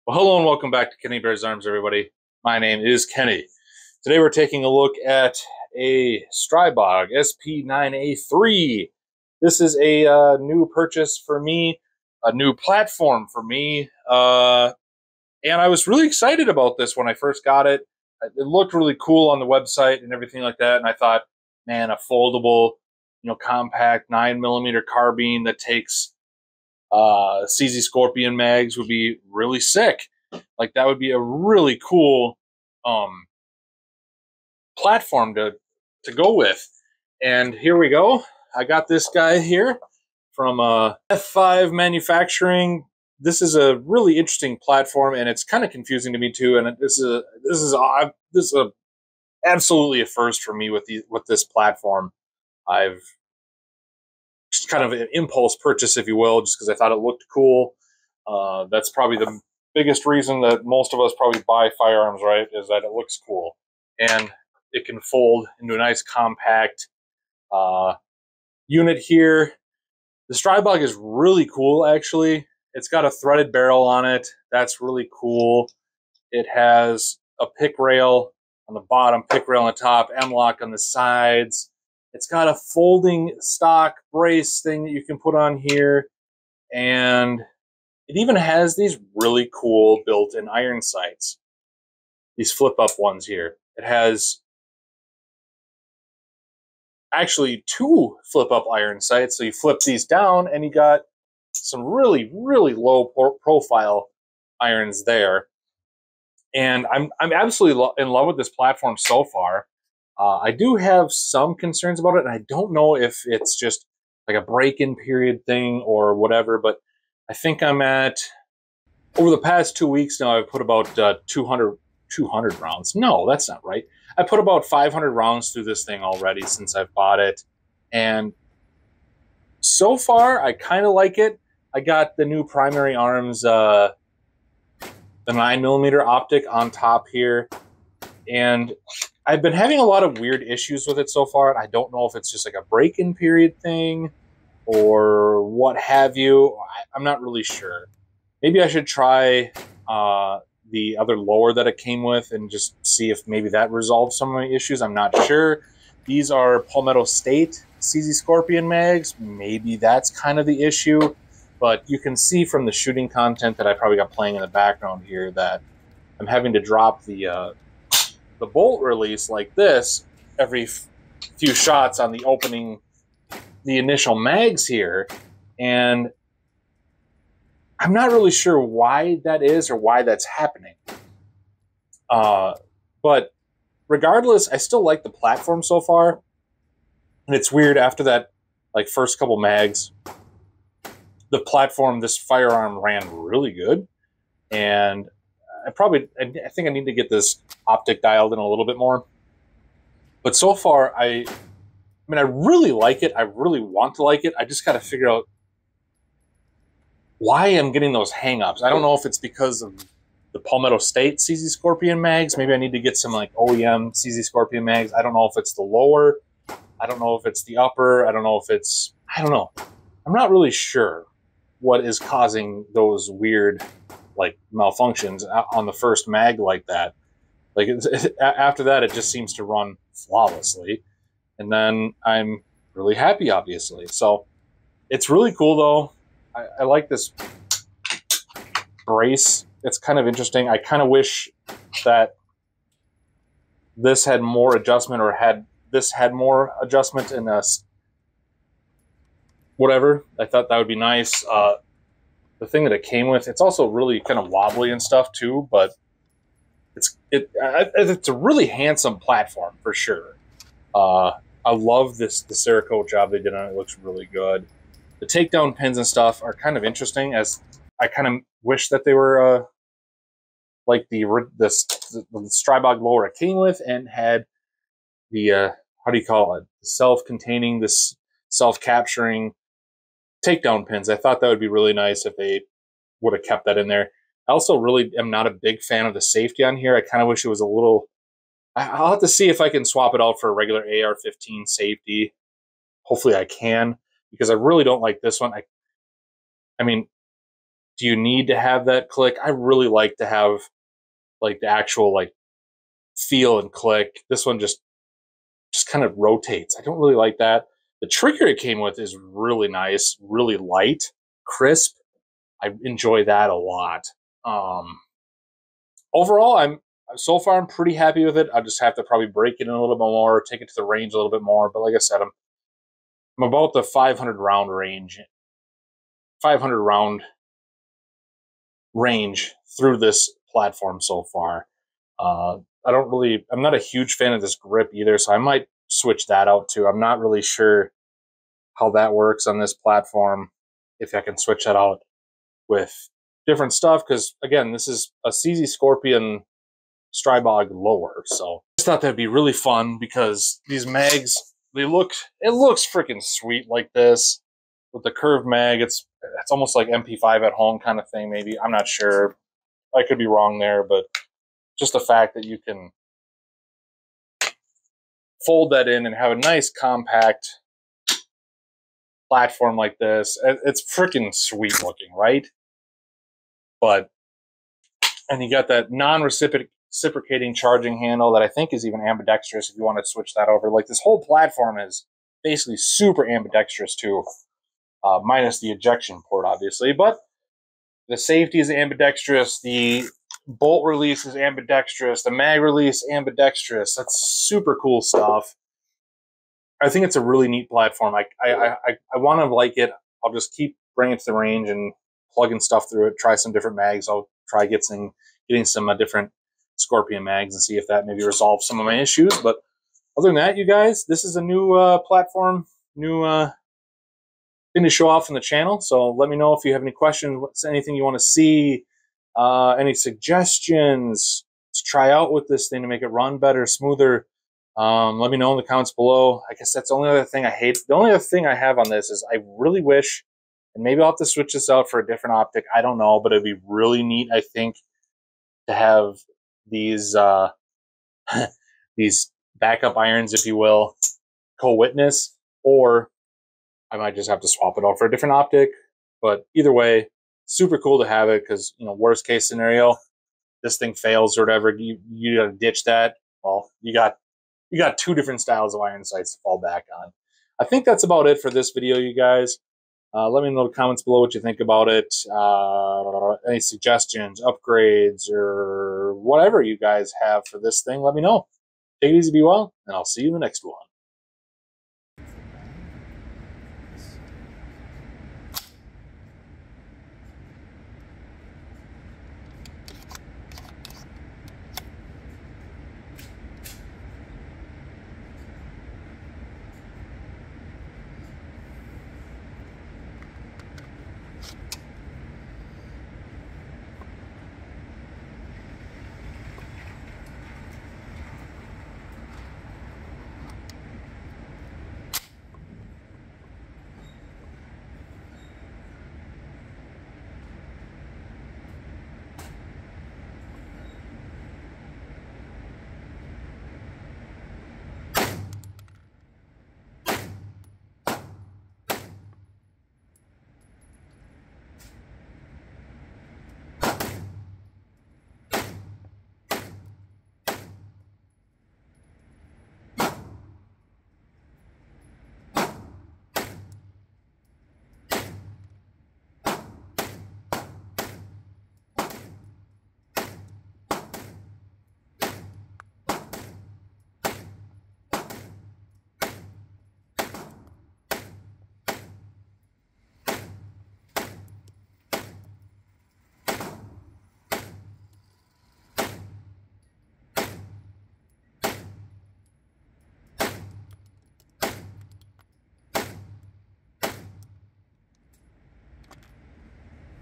Well, hello and welcome back to Kenny Bears Arms, everybody. My name is Kenny. Today we're taking a look at a Stribog SP9A3. This is a new purchase for me, a new platform for me, and I was really excited about this when I first got it. It looked really cool on the website and everything like that, and I thought, man, a foldable, compact 9mm carbine that takes CZ Scorpion mags would be really sick. Like that would be a really cool platform to go with. And here we go. I got this guy here from F5 Manufacturing. This is a really interesting platform, and it's kind of confusing to me too. And this is absolutely a first for me with this platform. I've just kind of an impulse purchase, if you will, just because I thought it looked cool. That's probably the biggest reason that most of us probably buy firearms, right, is that it looks cool. And it can fold into a nice compact unit here. The Stribog is really cool, actually. It's got a threaded barrel on it. That's really cool. It has a pick rail on the bottom, pick rail on the top, M-lock on the sides. It's got a folding stock brace thing that you can put on here. And it even has these really cool built-in iron sights. These flip-up ones here. It has actually two flip-up iron sights. So you flip these down and you got some really, really low profile irons there. And I'm absolutely in love with this platform so far. I do have some concerns about it, and I don't know if it's just like a break-in period thing or whatever, but I think I'm at, over the past 2 weeks now, I've put about 200 rounds. No, that's not right. I put about 500 rounds through this thing already since I've bought it. And so far, I kind of like it. I got the new primary arms, the 9mm optic on top here. And I've been having a lot of weird issues with it so far. I don't know if it's just like a break-in period thing or what have you. I'm not really sure. Maybe I should try the other lower that it came with and just see if maybe that resolves some of my issues. I'm not sure. These are Palmetto State CZ Scorpion mags. Maybe that's kind of the issue. But you can see from the shooting content that I probably got playing in the background here that I'm having to drop the bolt release like this every few shots on the initial mags here. And I'm not really sure why that is or why that's happening. But regardless, I still like the platform so far. And it's weird, after that like first couple mags, the platform, this firearm ran really good. And I think I need to get this optic dialed in a little bit more. But so far, I really like it. I really want to like it. I just got to figure out why I'm getting those hang-ups. I don't know if it's because of the Palmetto State CZ Scorpion mags. Maybe I need to get some like OEM CZ Scorpion mags. I don't know if it's the lower. I don't know if it's the upper. I don't know. I'm not really sure what is causing those weird like malfunctions on the first mag like that. Like after that, it just seems to run flawlessly. And then I'm really happy, obviously. So it's really cool though. I like this brace. It's kind of interesting. I kind of wish that this had more adjustment, or had more adjustment in this. Whatever. I thought that would be nice. The thing that it came with, it's also really kind of wobbly and stuff too, but it's a really handsome platform for sure. I love the Cerakote job they did on it. It looks really good. The takedown pins and stuff are kind of interesting, as I kind of wish that they were like the Stribog lower it came with, and had the how do you call it? Self-containing, this self-capturing takedown pins. I thought that would be really nice if they would have kept that in there. I also really am not a big fan of the safety on here. I kind of wish it was a little. I'll have to see if I can swap it out for a regular AR-15 safety. Hopefully I can, because I really don't like this one. I mean, do you need to have that click? I really like to have like the actual like feel and click. This one just kind of rotates. I don't really like that. The trigger it came with is really nice, really light, crisp. I enjoy that a lot. Overall, so far I'm pretty happy with it. I just have to probably break it in a little bit more, take it to the range a little bit more. But like I said, I'm about the 500 round range, 500 round range through this platform so far. I'm not a huge fan of this grip either, so I might switch that out too. I'm not really sure how that works on this platform, if I can switch that out with different stuff, because again, this is a CZ Scorpion Stribog lower, so I just thought that'd be really fun because these mags, it looks freaking sweet like this with the curved mag. It's almost like MP5 at home kind of thing, maybe. I'm not sure. I could be wrong there, but just the fact that you can fold that in and have a nice compact platform like this, it's freaking sweet looking, right? And you got that non-reciprocating charging handle that I think is even ambidextrous if you want to switch that over. Like, this whole platform is basically super ambidextrous too, minus the ejection port, obviously. But the safety is ambidextrous, the bolt release is ambidextrous, the mag release ambidextrous. That's super cool stuff. I think it's a really neat platform. I want to like it. I'll just keep bringing it to the range and plugging stuff through it, try some different mags. I'll try getting some different Scorpion mags and see if that maybe resolves some of my issues. But other than that, you guys, this is a new platform, new thing to show off on the channel. So let me know if you have any questions, what's anything you want to see, any suggestions to try out with this thing to make it run better, smoother. Let me know in the comments below. I guess that's the only other thing I hate. The only other thing I have on this is I really wish, and maybe I'll have to switch this out for a different optic. I don't know, but it'd be really neat, I think, to have these these backup irons, if you will, co-witness, or I might just have to swap it out for a different optic. But either way, super cool to have it because, you know, worst case scenario, this thing fails or whatever, you got to ditch that. Well, you got two different styles of iron sights to fall back on. I think that's about it for this video, you guys. Let me know in the comments below what you think about it. Any suggestions, upgrades, or whatever you guys have for this thing, let me know. Take it easy, be well, and I'll see you in the next one.